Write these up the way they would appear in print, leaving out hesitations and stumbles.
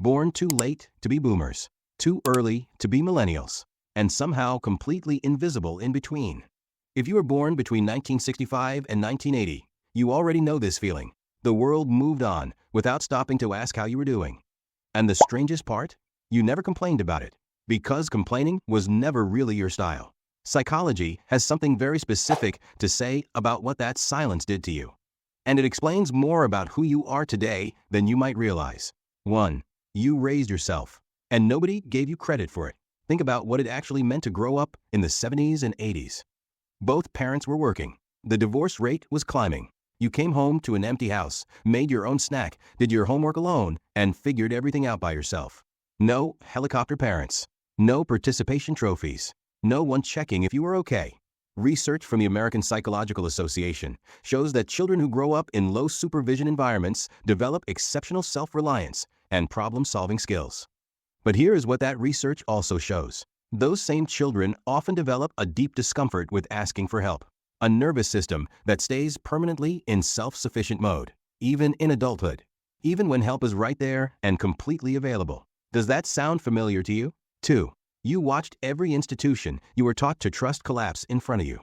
Born too late to be boomers, too early to be millennials, and somehow completely invisible in between. If you were born between 1965 and 1980, you already know this feeling. The world moved on without stopping to ask how you were doing. And the strangest part? You never complained about it, because complaining was never really your style. Psychology has something very specific to say about what that silence did to you. And it explains more about who you are today than you might realize. 1. You raised yourself, and nobody gave you credit for it. Think about what it actually meant to grow up in the 70s and 80s. Both parents were working. The divorce rate was climbing. You came home to an empty house, made your own snack, did your homework alone, and figured everything out by yourself. No helicopter parents. No participation trophies. No one checking if you were okay. Research from the American Psychological Association shows that children who grow up in low supervision environments develop exceptional self-reliance and problem-solving skills. But here is what that research also shows. Those same children often develop a deep discomfort with asking for help, a nervous system that stays permanently in self-sufficient mode, even in adulthood, even when help is right there and completely available. Does that sound familiar to you? 2. You watched every institution you were taught to trust collapse in front of you.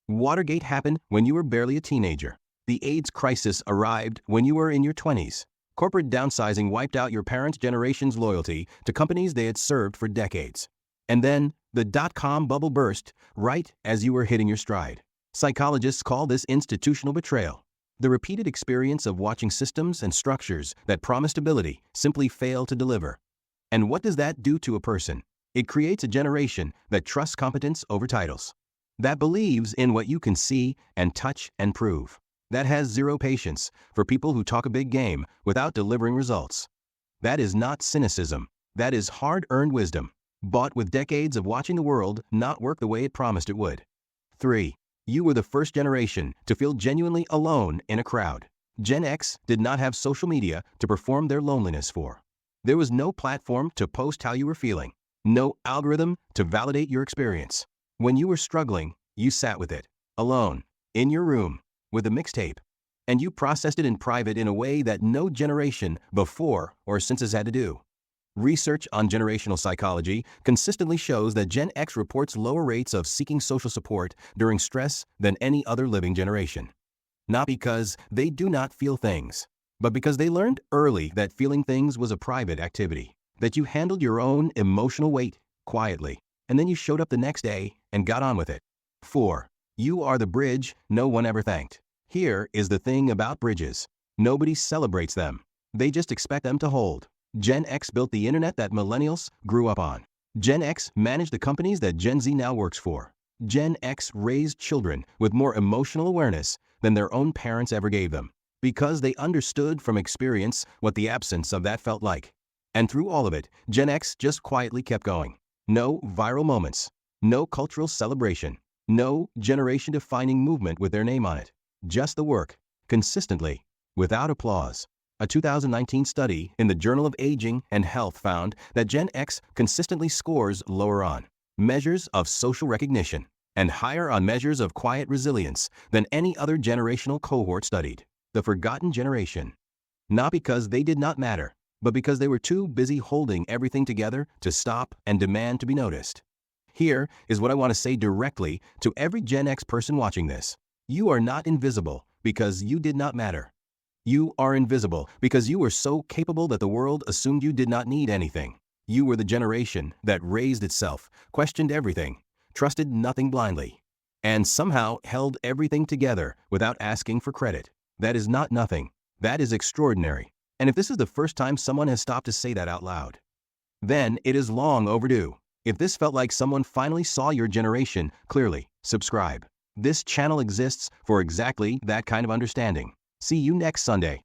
Watergate happened when you were barely a teenager. The AIDS crisis arrived when you were in your 20s. Corporate downsizing wiped out your parents' generation's loyalty to companies they had served for decades. And then, the dot-com bubble burst right as you were hitting your stride. Psychologists call this institutional betrayal. The repeated experience of watching systems and structures that promised stability simply fail to deliver. And what does that do to a person? It creates a generation that trusts competence over titles, that believes in what you can see and touch and prove, that has zero patience for people who talk a big game without delivering results. That is not cynicism. That is hard-earned wisdom, bought with decades of watching the world not work the way it promised it would. 3. You were the first generation to feel genuinely alone in a crowd. Gen X did not have social media to perform their loneliness for. There was no platform to post how you were feeling. No algorithm to validate your experience. When you were struggling, you sat with it, alone, in your room, with a mixtape. And you processed it in private in a way that no generation before or since has had to do. Research on generational psychology consistently shows that Gen X reports lower rates of seeking social support during stress than any other living generation. Not because they do not feel things, but because they learned early that feeling things was a private activity. That you handled your own emotional weight quietly, and then you showed up the next day and got on with it. 4. You are the bridge no one ever thanked. Here is the thing about bridges. Nobody celebrates them. They just expect them to hold. Gen X built the internet that millennials grew up on. Gen X managed the companies that Gen Z now works for. Gen X raised children with more emotional awareness than their own parents ever gave them, because they understood from experience what the absence of that felt like. And through all of it, Gen X just quietly kept going. No viral moments, no cultural celebration, no generation-defining movement with their name on it. Just the work, consistently, without applause. A 2019 study in the Journal of Aging and Health found that Gen X consistently scores lower on measures of social recognition and higher on measures of quiet resilience than any other generational cohort studied. The forgotten generation. Not because they did not matter, but because they were too busy holding everything together to stop and demand to be noticed. Here is what I want to say directly to every Gen X person watching this. You are not invisible because you did not matter. You are invisible because you were so capable that the world assumed you did not need anything. You were the generation that raised itself, questioned everything, trusted nothing blindly, and somehow held everything together without asking for credit. That is not nothing. That is extraordinary. And if this is the first time someone has stopped to say that out loud, then it is long overdue. If this felt like someone finally saw your generation clearly, subscribe. This channel exists for exactly that kind of understanding. See you next Sunday.